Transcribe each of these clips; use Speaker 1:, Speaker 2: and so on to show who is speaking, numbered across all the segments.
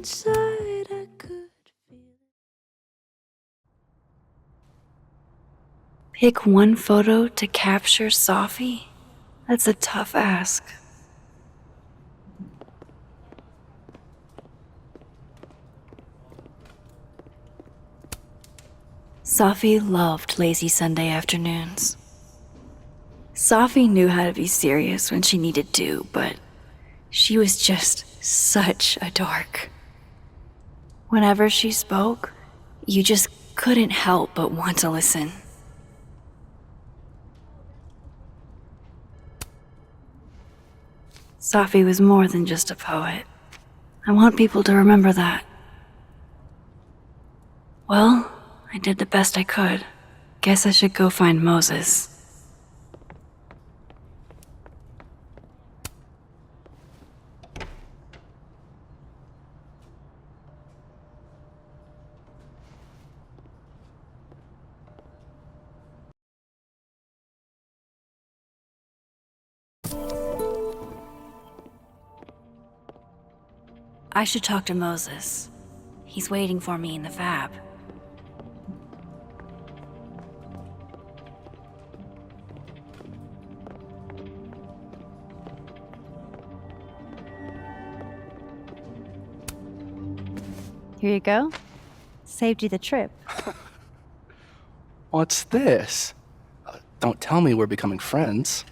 Speaker 1: inside I could feel it. Pick one photo to capture Safi? That's a tough ask. Safi loved lazy Sunday afternoons. Safi knew how to be serious when she needed to, but she was just such a dork. Whenever she spoke, you just couldn't help but want to listen. Safi was more than just a poet. I want people to remember that. Well, I did the best I could. Guess I should go find Moses. I should talk to Moses. He's waiting for me in the fab.
Speaker 2: Here you go. Saved you the trip.
Speaker 3: What's this? Don't tell me we're becoming friends.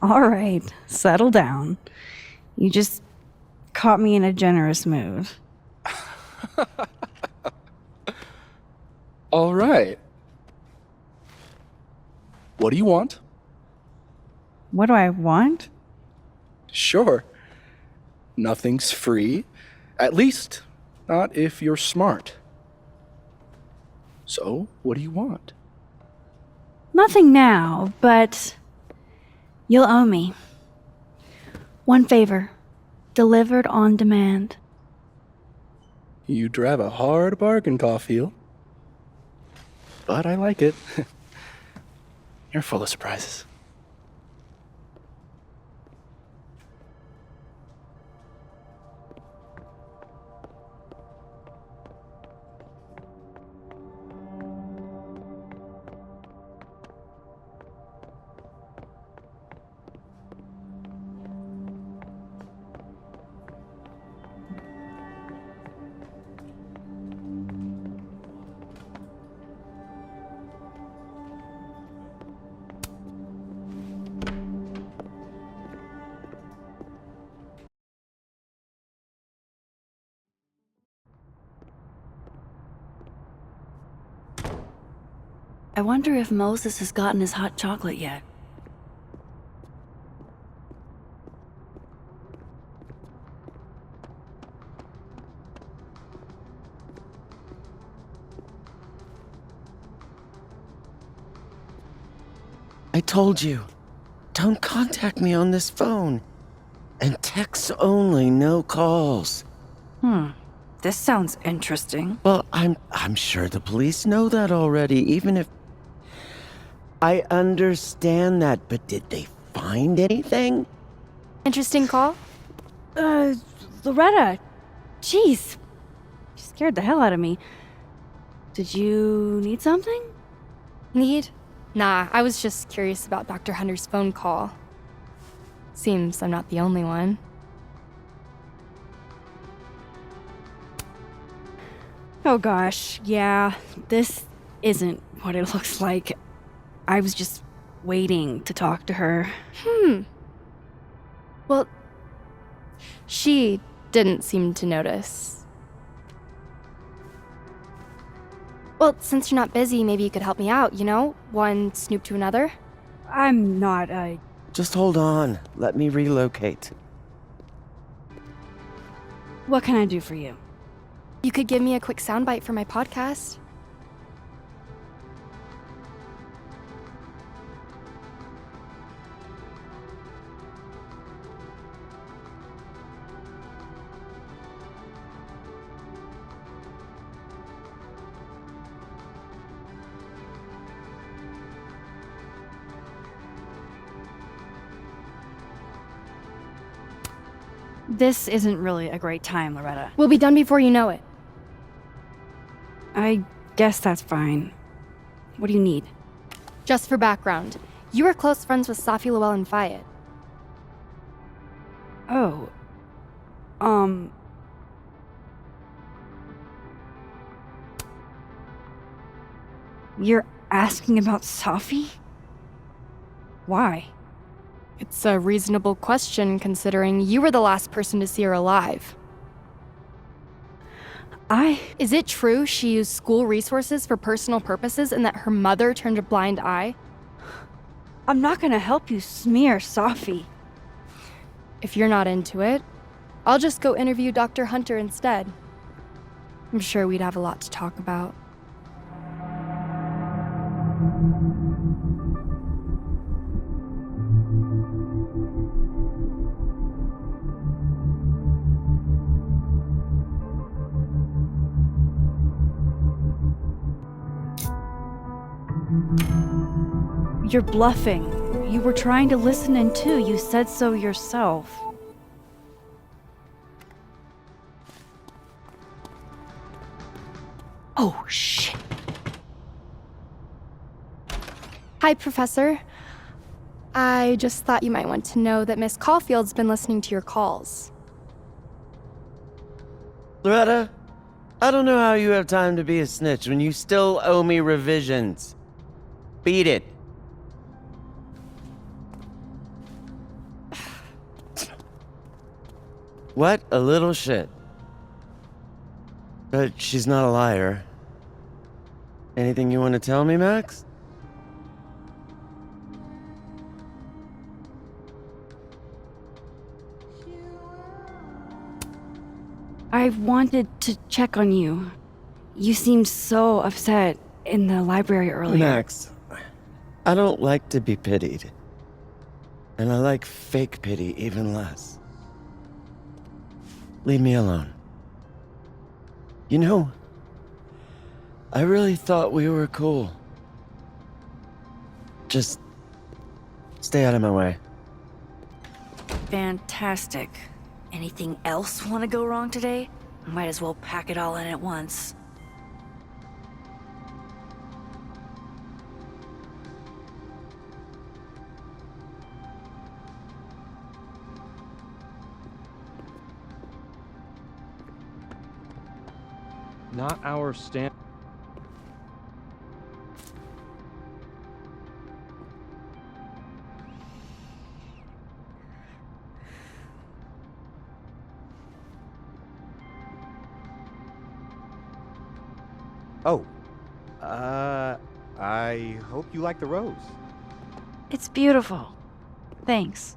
Speaker 2: All right, settle down. You just caught me in a generous mood.
Speaker 3: All right. What do you want?
Speaker 2: What do I want?
Speaker 3: Sure. Nothing's free. At least, not if you're smart. So, what do you want?
Speaker 2: Nothing now, but you'll owe me. One favor, delivered on demand.
Speaker 3: You drive a hard bargain, Caulfield. But I like it. You're full of surprises.
Speaker 1: I wonder if Moses has gotten his hot chocolate yet.
Speaker 4: I told you, don't contact me on this phone. And texts only, no calls.
Speaker 2: This sounds interesting.
Speaker 4: Well, I'm sure the police know that already, even if... I understand that, but did they find anything?
Speaker 5: Interesting call?
Speaker 2: Loretta. Jeez. You scared the hell out of me. Did you need something?
Speaker 5: Need? Nah, I was just curious about Dr. Hunter's phone call. Seems I'm not the only one.
Speaker 2: Oh gosh, yeah. This isn't what it looks like. I was just waiting to talk to her.
Speaker 5: Well, she didn't seem to notice. Well, since you're not busy, maybe you could help me out, you know? One snoop to another.
Speaker 2: I'm not,
Speaker 4: Just hold on. Let me relocate.
Speaker 2: What can I do for you?
Speaker 5: You could give me a quick soundbite for my podcast.
Speaker 2: This isn't really a great time, Loretta.
Speaker 5: We'll be done before you know it.
Speaker 2: I guess that's fine. What do you need?
Speaker 5: Just for background, you were close friends with Safi Lowell and Fayed.
Speaker 2: Oh. You're asking about Safi? Why?
Speaker 5: It's a reasonable question considering you were the last person to see her alive. Is it true she used school resources for personal purposes and that her mother turned a blind eye?
Speaker 2: I'm not gonna help you smear Safi.
Speaker 5: If you're not into it, I'll just go interview Dr. Hunter instead. I'm sure we'd have a lot to talk about.
Speaker 2: You're bluffing. You were trying to listen in too. You said so yourself. Oh, shit.
Speaker 5: Hi, Professor. I just thought you might want to know that Miss Caulfield's been listening to your calls.
Speaker 4: Loretta, I don't know how you have time to be a snitch when you still owe me revisions. Beat it. What a little shit. But she's not a liar. Anything you want to tell me, Max?
Speaker 2: I wanted to check on you. You seemed so upset in the library earlier.
Speaker 4: Max, I don't like to be pitied. And I like fake pity even less. Leave me alone. You know, I really thought we were cool. Just stay out of my way.
Speaker 1: Fantastic. Anything else want to go wrong today? Might as well pack it all in at once.
Speaker 6: Not our stand.
Speaker 7: Oh, I hope you like the rose.
Speaker 1: It's beautiful. Thanks.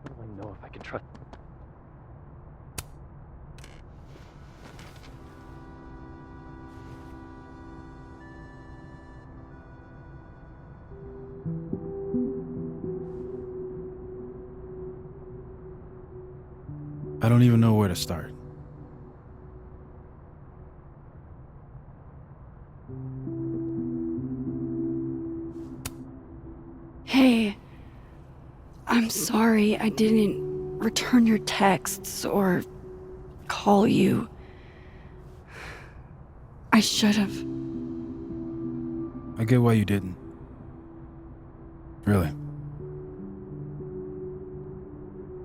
Speaker 3: How do I know if I can trust?
Speaker 8: I don't even know where to start.
Speaker 2: Hey, I'm sorry I didn't return your texts or call you. I should have.
Speaker 8: I get why you didn't. Really.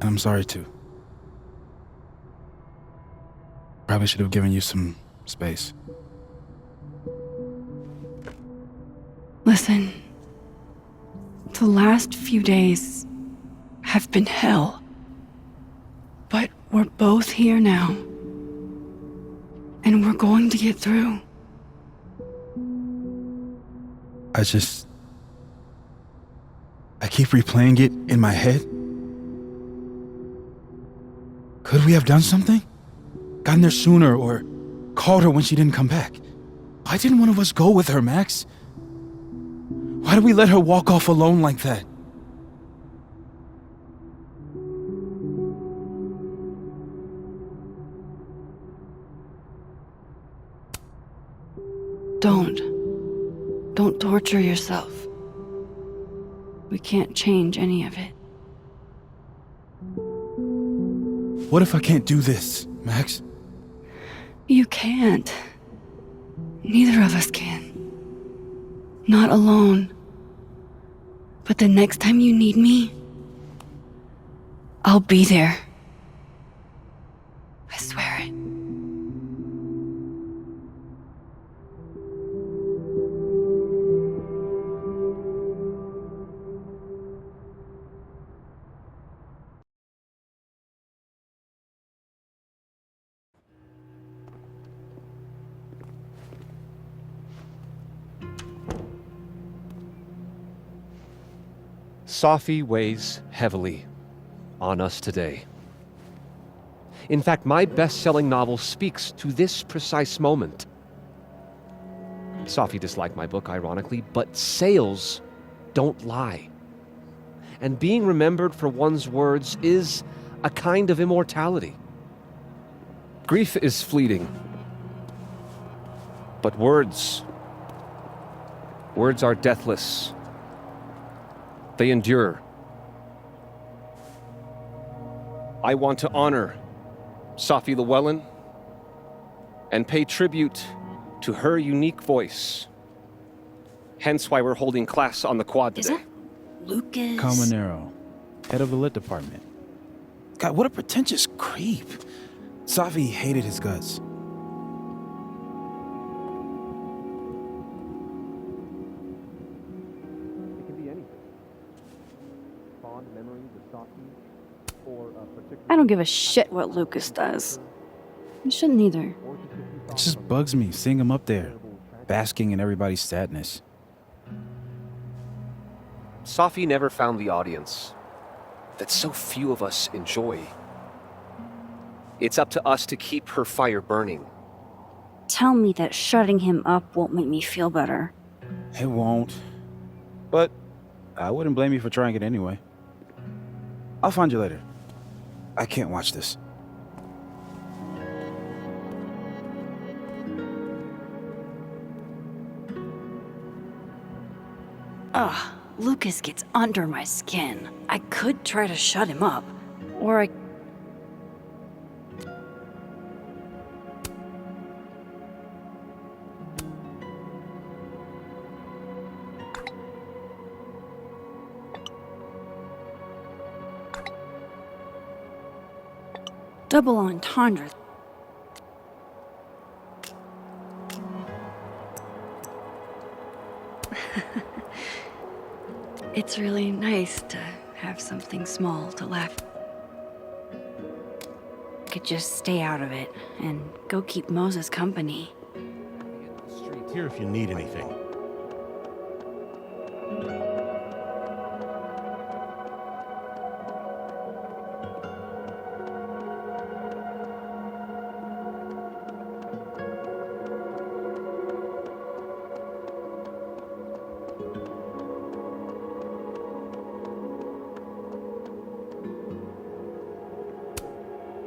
Speaker 8: And I'm sorry too. Probably should have given you some space.
Speaker 2: Listen, the last few days have been hell. But we're both here now. And we're going to get through.
Speaker 8: I keep replaying it in my head. Could we have done something? Gotten there sooner or called her when she didn't come back? Why didn't one of us go with her, Max? Why did we let her walk off alone like that?
Speaker 2: Don't torture yourself. We can't change any of it.
Speaker 8: What if I can't do this, Max?
Speaker 2: You can't. Neither of us can. Not alone. But the next time you need me, I'll be there. I swear it.
Speaker 6: Safi weighs heavily on us today. In fact, my best-selling novel speaks to this precise moment. Safi disliked my book, ironically, but sales don't lie. And being remembered for one's words is a kind of immortality. Grief is fleeting, but words are deathless. They endure. I want to honor Safi Llewellyn and pay tribute to her unique voice. Hence why we're holding class on the quad
Speaker 2: Is
Speaker 6: today.
Speaker 2: that Lucas?
Speaker 8: Caminero, head of the lit department. God, what a pretentious creep. Safi hated his guts.
Speaker 6: It can be anything. Fond memories of Safi or a particular...
Speaker 2: I don't give a shit what Lucas does. You shouldn't either.
Speaker 8: It just bugs me seeing him up there, basking in everybody's sadness.
Speaker 6: Safi never found the audience that so few of us enjoy. It's up to us to keep her fire burning.
Speaker 2: Tell me that shutting him up won't make me feel better.
Speaker 8: It won't. But I wouldn't blame you for trying it anyway. I'll find you later. I can't watch this.
Speaker 2: Ugh, Lucas gets under my skin. I could try to shut him up. Or I... Double entendre. It's really nice to have something small to laugh. I could just stay out of it and go keep Moses company.
Speaker 9: Here if you need anything.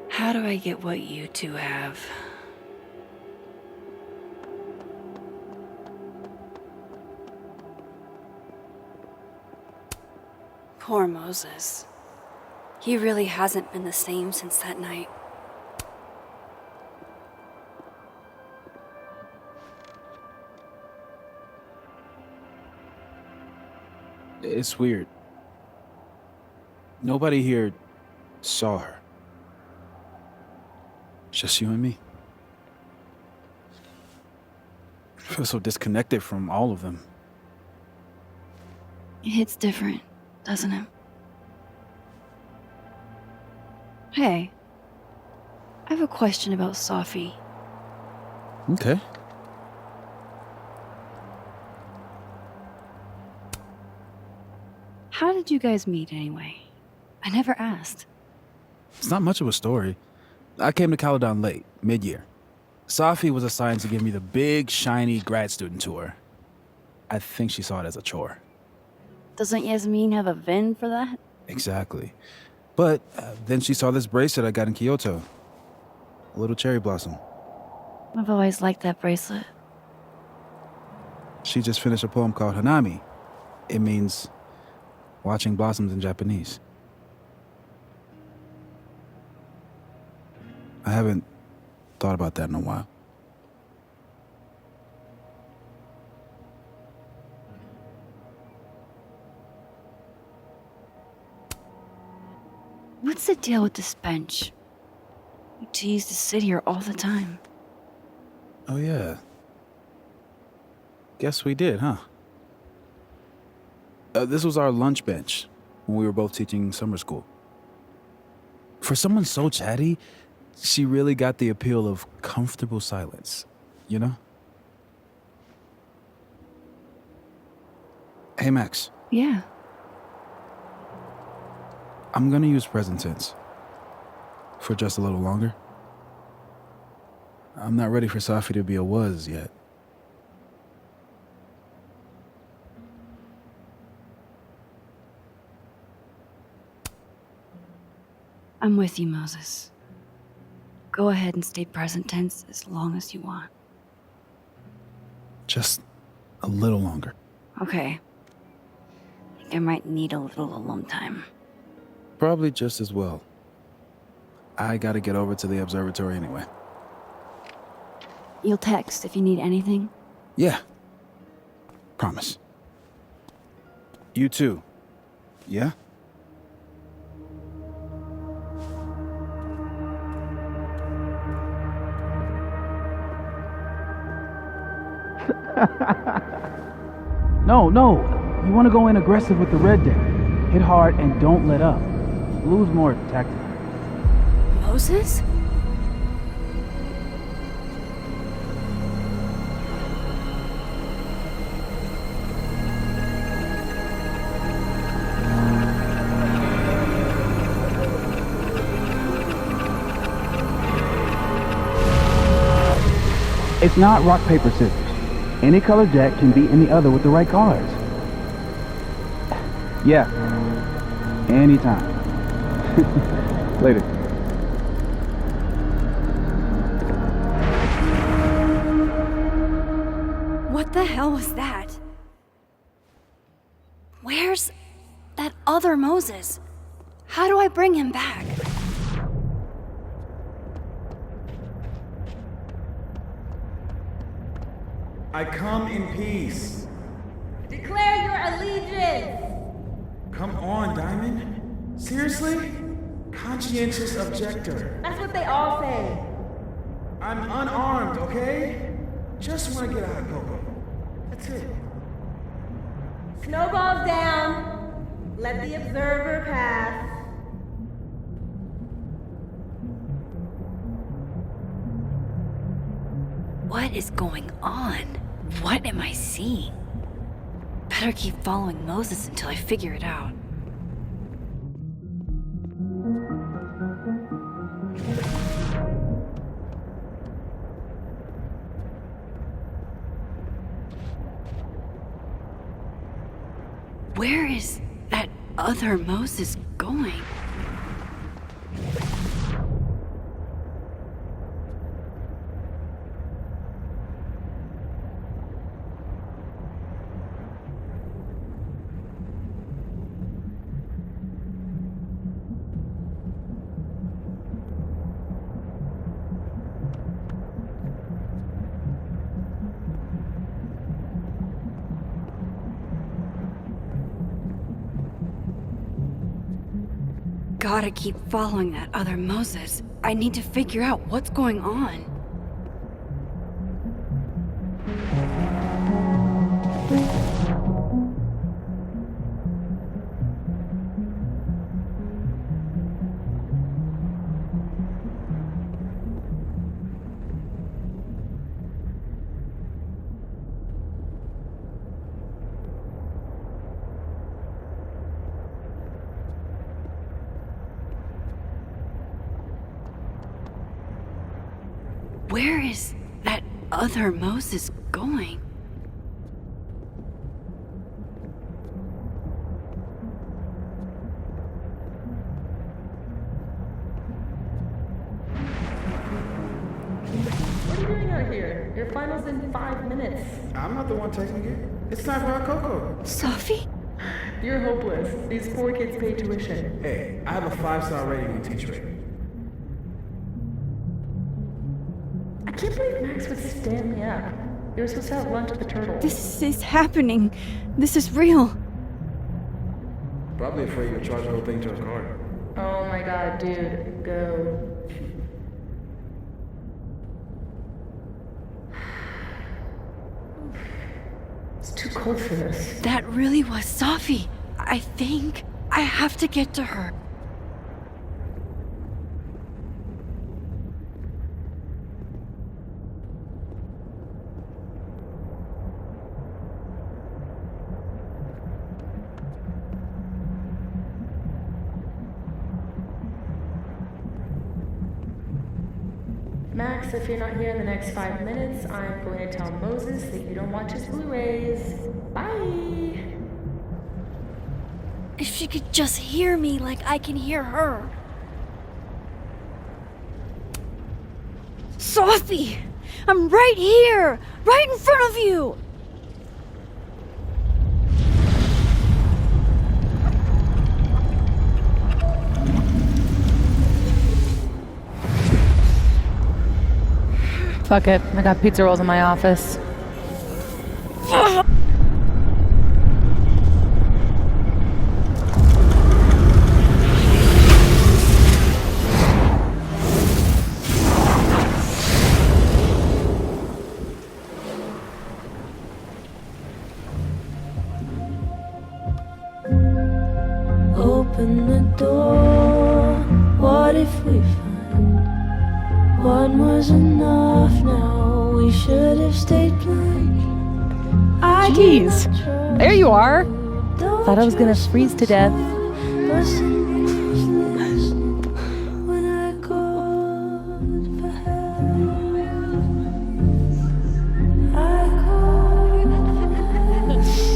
Speaker 2: How do I get what you two have? Poor Moses. He really hasn't been the same since that night.
Speaker 8: It's weird. Nobody here saw her. Just you and me. I feel so disconnected from all of them.
Speaker 2: It hits different, doesn't it? Hey, I have a question about Safi.
Speaker 8: Okay.
Speaker 2: How did you guys meet anyway? I never asked.
Speaker 8: It's not much of a story. I came to Caledon late, mid-year. Safi was assigned to give me the big, shiny grad student tour. I think she saw it as a chore.
Speaker 2: Doesn't Yasmin have a VIN for that?
Speaker 8: Exactly. But then she saw this bracelet I got in Kyoto. A little cherry blossom.
Speaker 2: I've always liked that bracelet.
Speaker 8: She just finished a poem called Hanami. It means watching blossoms in Japanese. I haven't thought about that in a while.
Speaker 2: What's the deal with this bench? We used to sit here all the time.
Speaker 8: Oh, yeah. Guess we did, huh? This was our lunch bench when we were both teaching summer school. For someone so chatty, she really got the appeal of comfortable silence, you know? Hey, Max.
Speaker 2: Yeah.
Speaker 8: I'm gonna use present tense. For just a little longer. I'm not ready for Safi to be a was yet.
Speaker 2: I'm with you, Moses. Go ahead and stay present tense as long as you want.
Speaker 8: Just a little longer.
Speaker 2: Okay. I think I might need a little alone time.
Speaker 8: Probably just as well. I gotta get over to the observatory anyway.
Speaker 2: You'll text if you need anything?
Speaker 8: Yeah. Promise. You too. Yeah?
Speaker 10: No. You want to go in aggressive with the red deck. Hit hard and don't let up. Blue's more tactical.
Speaker 2: Moses?
Speaker 10: It's not rock, paper, scissors. Any color jack can beat any other with the right cards. Yeah. Anytime. Later.
Speaker 2: What the hell was that? Where's that other Moses? How do I bring him back?
Speaker 11: I come in peace.
Speaker 12: Declare your allegiance.
Speaker 11: Come on, Diamond. Seriously? Conscientious objector.
Speaker 12: That's what they all say.
Speaker 11: I'm unarmed, okay? Just want to get a hot cocoa. That's it.
Speaker 12: Snowballs down. Let the observer pass.
Speaker 2: What is going on? What am I seeing? Better keep following Moses until I figure it out. Where is that other Moses going? Gotta keep following that other Moses. I need to figure out what's going on. Where is that other Moses going?
Speaker 12: What are you doing out here? Your final finals in 5 minutes.
Speaker 11: I'm not the one taking it. It's time for hot cocoa.
Speaker 2: Sophie?
Speaker 12: You're hopeless. These poor kids pay tuition.
Speaker 11: Hey, I have a 5-star rating on Teacherate.
Speaker 12: I can't believe Max would stand me up. You were supposed to have lunch at the Turtle.
Speaker 2: This is happening. This is real.
Speaker 11: Probably afraid you'll charge the whole thing to her card.
Speaker 12: Oh my god, dude. Go. It's too cold for this.
Speaker 2: That really was Sophie. I think I have to get to her.
Speaker 12: Max, if you're not here in the next 5 minutes, I'm going to tell Moses that you don't watch his Blu-rays. Bye!
Speaker 2: If she could just hear me like I can hear her. Sophie! I'm right here! Right in front of you!
Speaker 13: Fuck it. I got pizza rolls in my office.
Speaker 14: Open the door. What if we find one was enough? Now we should have stayed blind.
Speaker 13: Jeez. There you are. Thought I was gonna freeze to death.
Speaker 14: When I called for help, I called for help.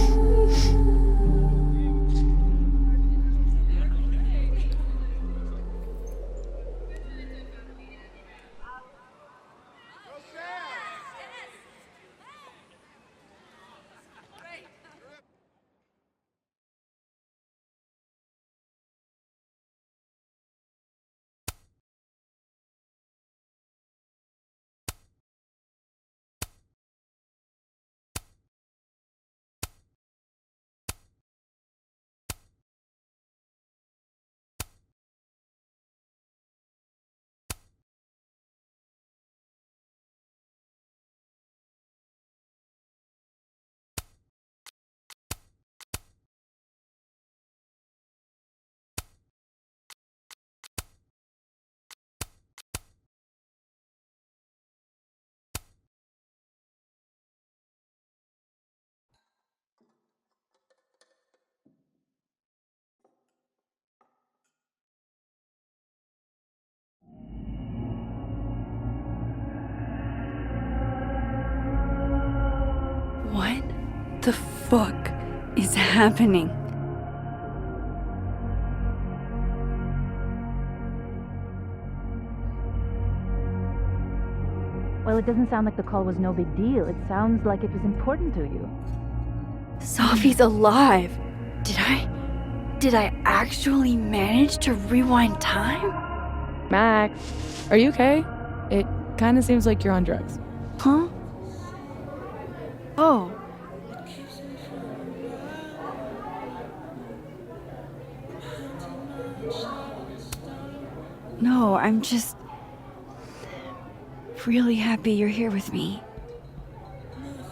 Speaker 2: What the fuck is happening?
Speaker 15: Well, it doesn't sound like the call was no big deal. It sounds like it was important to you.
Speaker 2: Sophie's alive. Did I actually manage to rewind time?
Speaker 13: Max, are you okay? It kind of seems like you're on drugs.
Speaker 2: Huh? Oh. No, I'm just really happy you're here with me.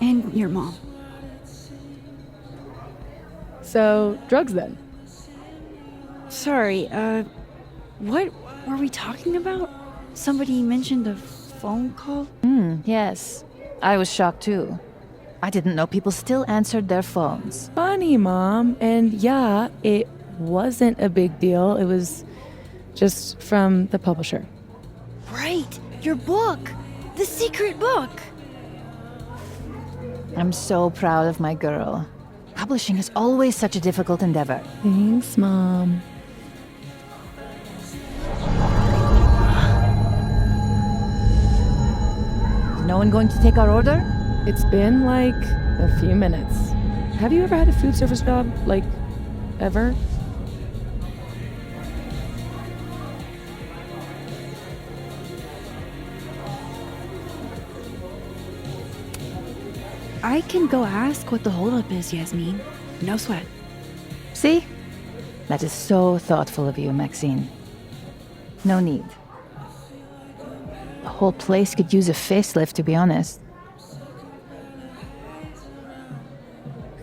Speaker 2: And your mom.
Speaker 13: So, drugs then?
Speaker 2: Sorry, what were we talking about? Somebody mentioned a phone call?
Speaker 15: Yes. I was shocked too. I didn't know people still answered their phones.
Speaker 13: Funny, Mom. And yeah, it wasn't a big deal. It was just from the publisher.
Speaker 2: Right, your book. The secret book.
Speaker 15: I'm so proud of my girl. Publishing is always such a difficult endeavor.
Speaker 13: Thanks, Mom.
Speaker 15: No No one going to take our order?
Speaker 13: It's been like a few minutes. Have you ever had a food service job? Like, ever?
Speaker 2: I can go ask what the holdup is, Yasmin. No sweat.
Speaker 15: See? That is so thoughtful of you, Maxine. No need. The whole place could use a facelift, to be honest.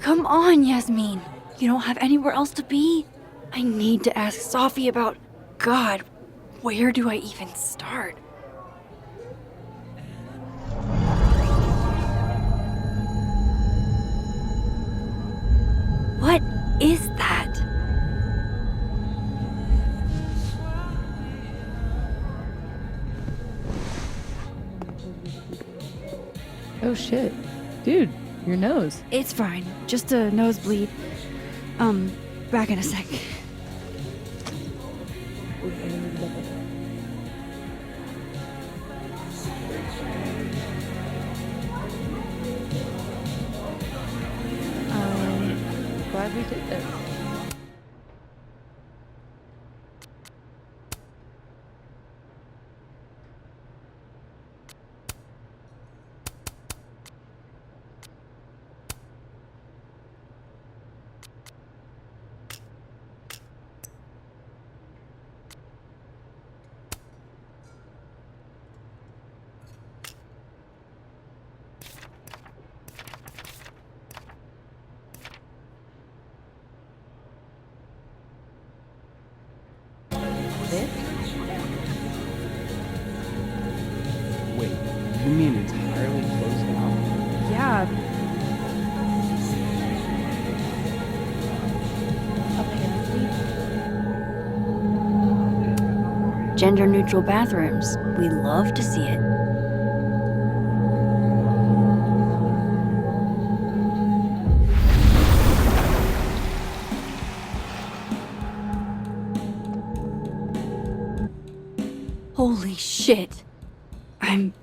Speaker 2: Come on, Yasmin. You don't have anywhere else to be? I need to ask Safi about... God, where do I even start? What is that?
Speaker 13: Oh shit. Dude, your nose.
Speaker 2: It's fine. Just a nosebleed. Back in a sec.
Speaker 13: Glad we did this.
Speaker 3: Wait, you mean entirely closed off?
Speaker 2: Yeah. Gender-neutral bathrooms. We love to see it. Holy shit. I'm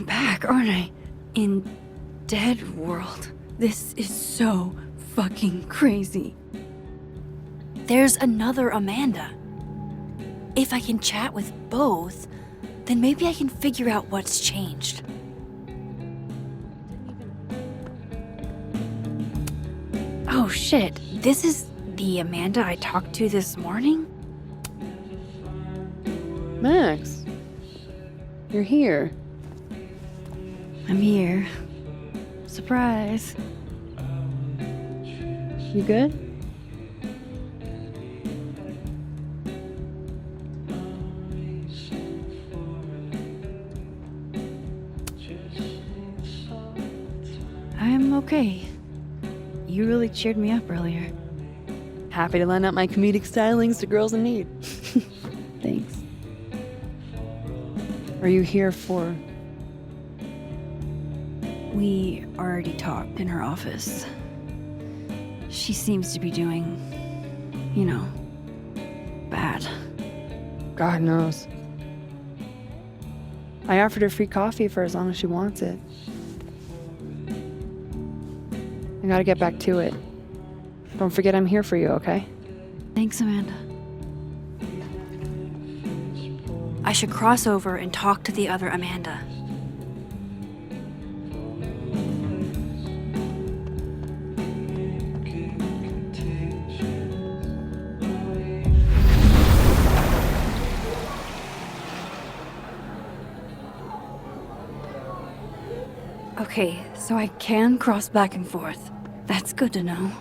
Speaker 2: back, aren't I? In Dead World. This is so fucking crazy. There's another Amanda. If I can chat with both, then maybe I can figure out what's changed. Oh shit, this is the Amanda I talked to this morning?
Speaker 13: Max, you're here.
Speaker 2: I'm here. Surprise.
Speaker 13: You good?
Speaker 2: I'm okay. You really cheered me up earlier.
Speaker 13: Happy to lend out my comedic stylings to girls in need.
Speaker 2: Thanks.
Speaker 13: Are you here for...
Speaker 2: We already talked in her office. She seems to be doing, you know, bad.
Speaker 13: God knows. I offered her free coffee for as long as she wants it. I gotta get back to it. Don't forget I'm here for you, okay?
Speaker 2: Thanks, Amanda. I should cross over and talk to the other Amanda. Okay, so I can cross back and forth. That's good to know.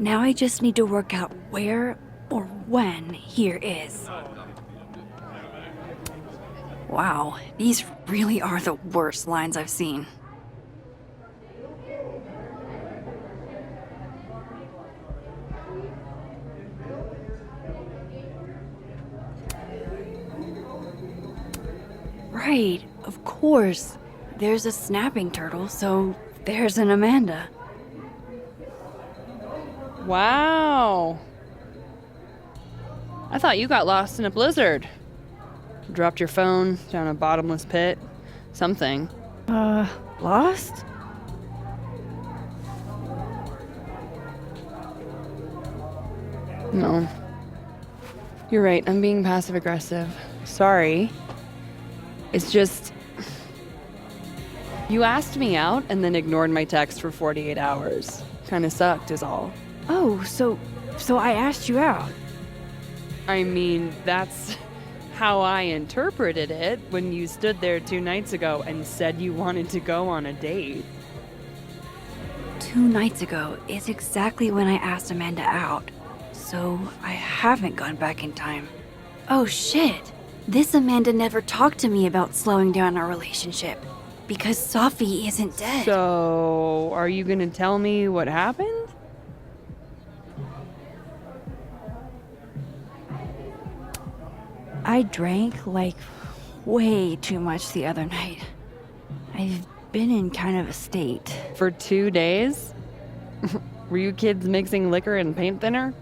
Speaker 2: Now I just need to work out where or when here is. Wow, these really are the worst lines I've seen. Right, of course. There's a snapping turtle, so there's an Amanda.
Speaker 13: Wow. I thought you got lost in a blizzard. Dropped your phone down a bottomless pit. Something.
Speaker 2: Lost? No. You're right, I'm being passive aggressive. Sorry. It's just. You asked me out and then ignored my text for 48 hours. Kinda sucked, is all.
Speaker 5: Oh, so I asked you out.
Speaker 2: I mean, that's how I interpreted it when you stood there 2 nights ago and said you wanted to go on a date.
Speaker 1: 2 nights ago is exactly when I asked Amanda out, so I haven't gone back in time. Oh shit! This Amanda never talked to me about slowing down our relationship, because Safi isn't dead.
Speaker 2: So, are you gonna tell me what happened?
Speaker 1: I drank, like, way too much the other night. I've been in kind of a state.
Speaker 2: For 2 days? Were you kids mixing liquor and paint thinner?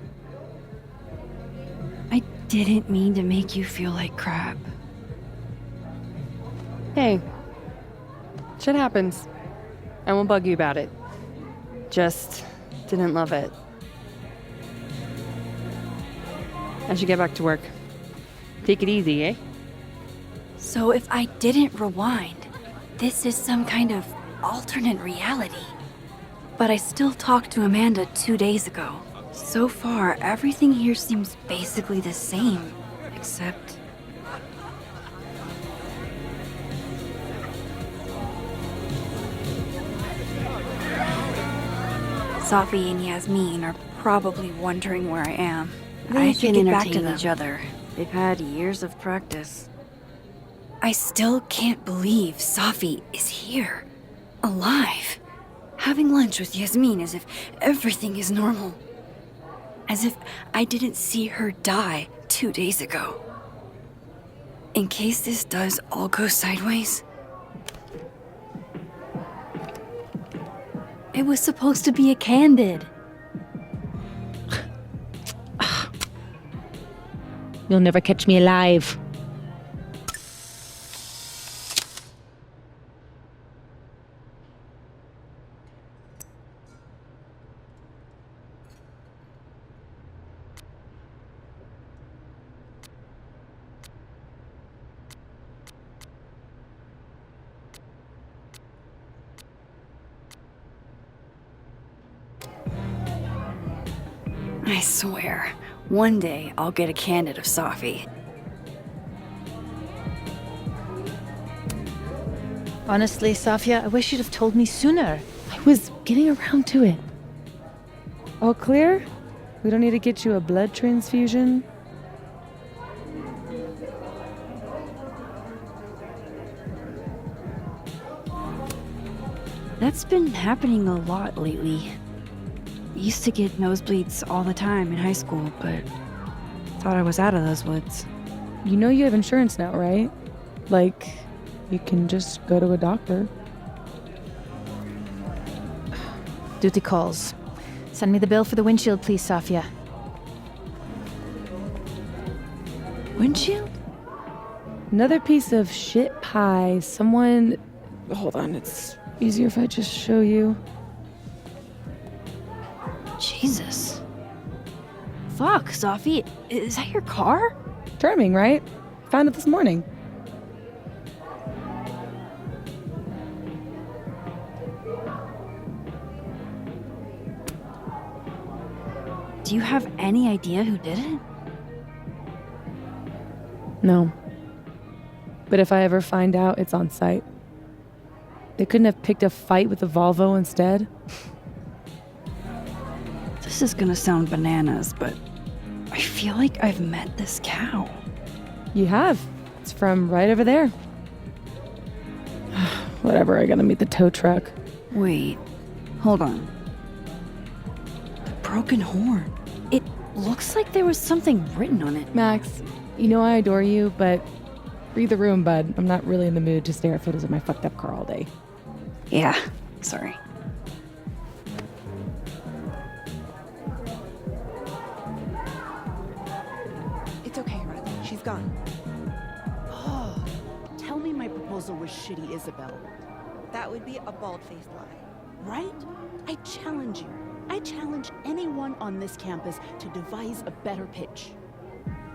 Speaker 1: I didn't mean to make you feel like crap.
Speaker 2: Hey, shit happens. I won't bug you about it. Just didn't love it. I should get back to work. Take it easy, eh?
Speaker 1: So if I didn't rewind, this is some kind of alternate reality. But I still talked to Amanda 2 days ago. So far, everything here seems basically the same, except... Safi and Yasmin are probably wondering where I am. I should get back to each other. They've had years of practice. I still can't believe Safi is here, alive, having lunch with Yasmin as if everything is normal. As if I didn't see her die 2 days ago. In case this does all go sideways. It was supposed to be a candid.
Speaker 15: You'll never catch me alive.
Speaker 1: I swear, one day I'll get a candid of Safi.
Speaker 15: Honestly, Safia, I wish you'd have told me sooner.
Speaker 13: I was getting around to it. All clear? We don't need to get you a blood transfusion?
Speaker 1: That's been happening a lot lately. I used to get nosebleeds all the time in high school, but thought I was out of those woods.
Speaker 13: You know you have insurance now, right? Like, you can just go to a doctor.
Speaker 15: Duty calls. Send me the bill for the windshield, please, Safia.
Speaker 1: Windshield?
Speaker 13: Another piece of shit pie. Someone... Hold on, it's easier if I just show you.
Speaker 1: Jesus. Fuck, Safi. Is that your car?
Speaker 13: Charming, right? Found it this morning.
Speaker 1: Do you have any idea who did it?
Speaker 13: No. But if I ever find out, it's on site. They couldn't have picked a fight with the Volvo instead?
Speaker 1: This is gonna sound bananas, but I feel like I've met this cow.
Speaker 13: You have. It's from right over there. Whatever, I gotta meet the tow truck.
Speaker 1: Wait, hold on. The broken horn. It looks like there was something written on it.
Speaker 13: Max, you know I adore you, but read the room, bud. I'm not really in the mood to stare at photos of my fucked up car all day.
Speaker 1: Yeah, sorry.
Speaker 16: It's okay, Riley. She's gone. Oh, tell me my proposal was shitty, Isabel. That would be a bald-faced lie.
Speaker 17: Right? I challenge you. I challenge anyone on this campus to devise a better pitch.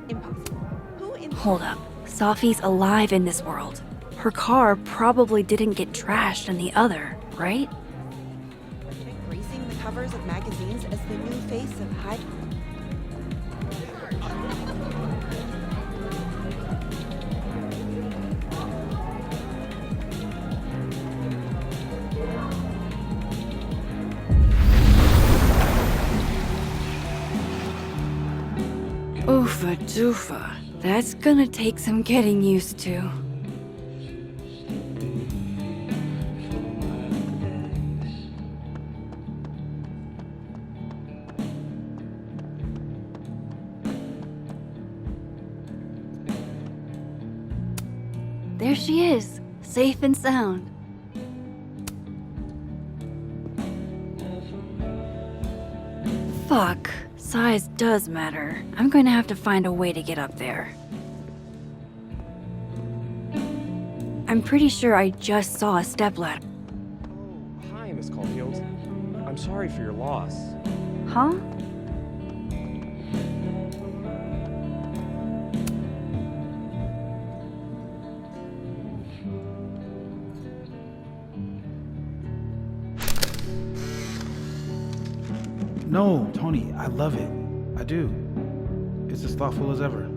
Speaker 16: Impossible. Who in—
Speaker 1: Hold up. Safi's alive in this world. Her car probably didn't get trashed in the other, right?
Speaker 16: gracing the covers of magazines as the new face of Hyde?
Speaker 2: Oofa doofa. That's gonna take some getting used to. There she is, safe and sound. Fuck. Size does matter. I'm going to have to find a way to get up there. I'm pretty sure I just saw a stepladder.
Speaker 18: Hi, Miss Caulfield. I'm sorry for your loss.
Speaker 2: Huh?
Speaker 10: No, Tony, I love it. I do. It's as thoughtful as ever.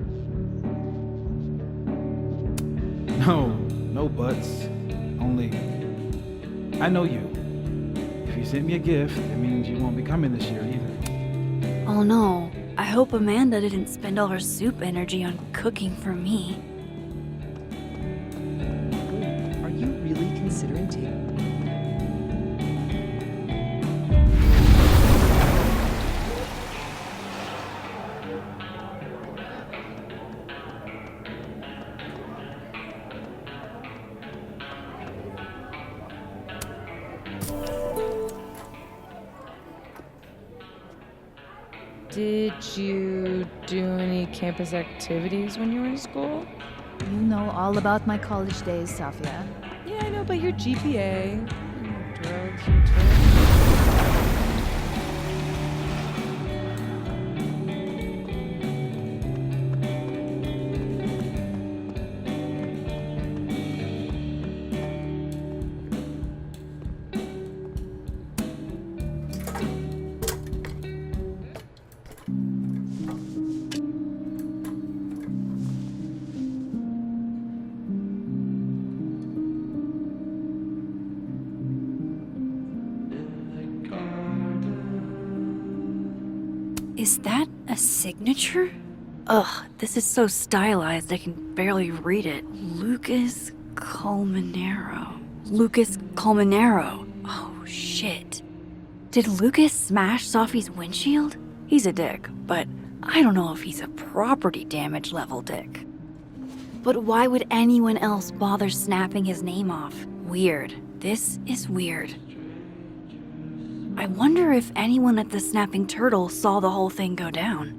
Speaker 10: No buts. Only, I know you. If you sent me a gift, it means you won't be coming this year either.
Speaker 2: Oh no. I hope Amanda didn't spend all her soup energy on cooking for me.
Speaker 16: Are you really considering taking?
Speaker 13: Did you do any campus activities when you were in school?
Speaker 15: You know all about my college days, Safia.
Speaker 13: Yeah, I know about your GPA. Drugs, your turf.
Speaker 2: Is that a signature? Ugh, this is so stylized I can barely read it. Lucas Colmenero. Lucas Colmenero. Oh, shit. Did Lucas smash Safi's windshield? He's a dick, but I don't know if he's a property damage level dick. But why would anyone else bother snapping his name off? Weird. This is weird. I wonder if anyone at the Snapping Turtle saw the whole thing go down.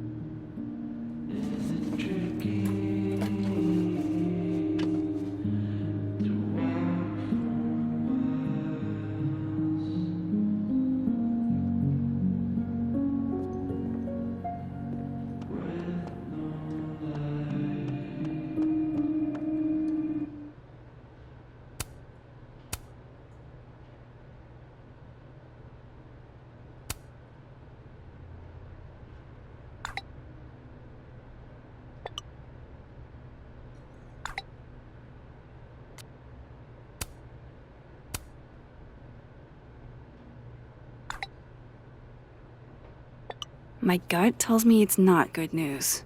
Speaker 2: My gut tells me it's not good news,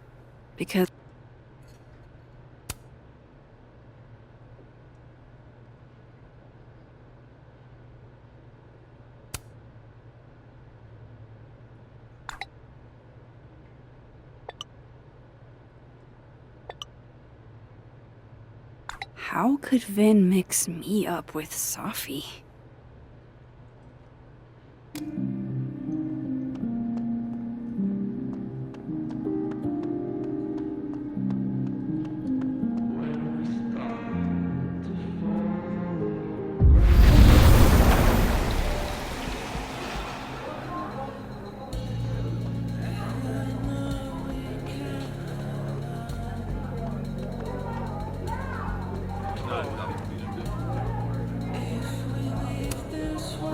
Speaker 2: because how could Vin mix me up with Safi?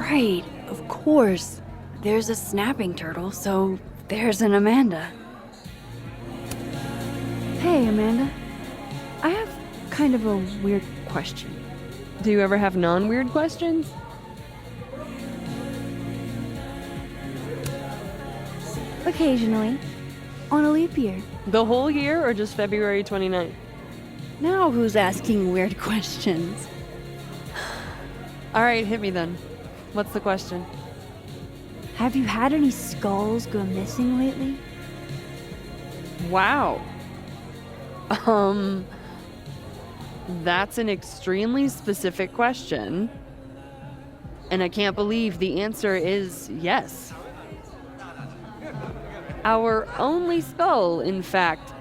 Speaker 2: Right, of course. There's a snapping turtle, so there's an Amanda. Hey, Amanda. I have kind of a weird question.
Speaker 13: Do you ever have non-weird questions?
Speaker 2: Occasionally. On a leap year.
Speaker 13: The whole year or just February 29th?
Speaker 2: Now who's asking weird questions?
Speaker 13: All right, hit me then. What's the question?
Speaker 2: Have you had any skulls go missing lately?
Speaker 13: Wow. That's an extremely specific question. And I can't believe the answer is yes. Our only skull, in fact.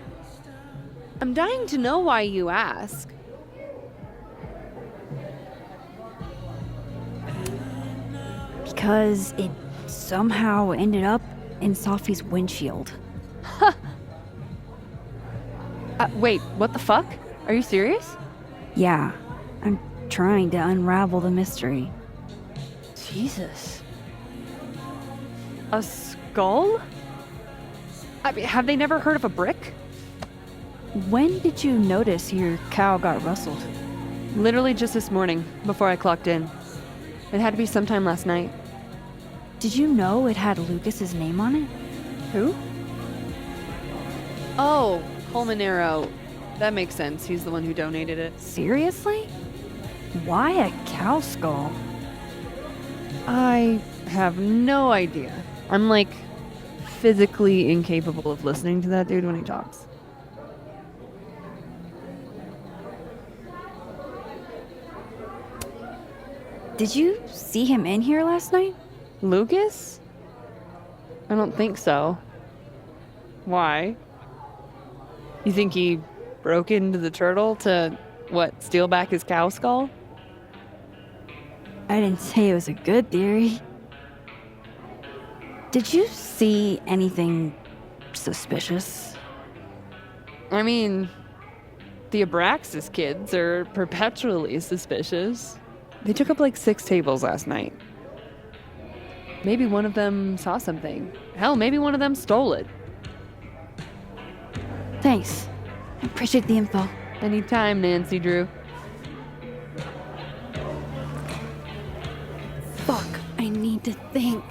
Speaker 13: I'm dying to know why you ask.
Speaker 2: Because it somehow ended up in Sophie's windshield.
Speaker 13: Wait, what the fuck? Are you serious?
Speaker 2: Yeah, I'm trying to unravel the mystery.
Speaker 13: Jesus. A skull? I mean, have they never heard of a brick?
Speaker 2: When did you notice your cow got rustled?
Speaker 13: Literally just this morning, before I clocked in. It had to be sometime last night.
Speaker 2: Did you know it had Lucas's name on it?
Speaker 13: Who? Oh, Colmenero. That makes sense. He's the one who donated it.
Speaker 2: Seriously? Why a cow skull?
Speaker 13: I have no idea. I'm like physically incapable of listening to that dude when he talks.
Speaker 2: Did you see him in here last night?
Speaker 13: Lucas? I don't think so. Why? You think he broke into the turtle to, what, steal back his cow skull?
Speaker 2: I didn't say it was a good theory. Did you see anything suspicious?
Speaker 13: I mean, the Abraxas kids are perpetually suspicious. They took up like 6 tables last night. Maybe one of them saw something. Hell, maybe one of them stole it.
Speaker 2: Thanks. I appreciate the info.
Speaker 13: Anytime, Nancy Drew.
Speaker 2: Fuck, I need to think.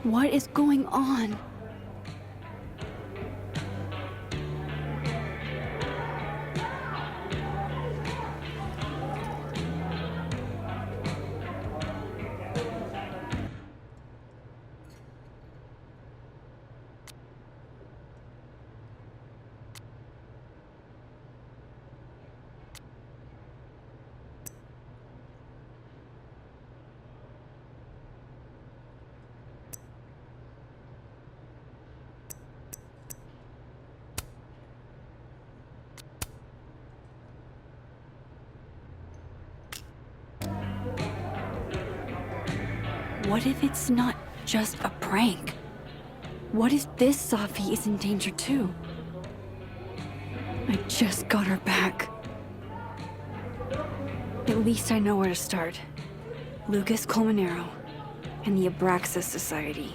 Speaker 2: What is going on? What if it's not just a prank? What if this Safi is in danger too? I just got her back. At least I know where to start. Lucas Colmenero and the Abraxas Society.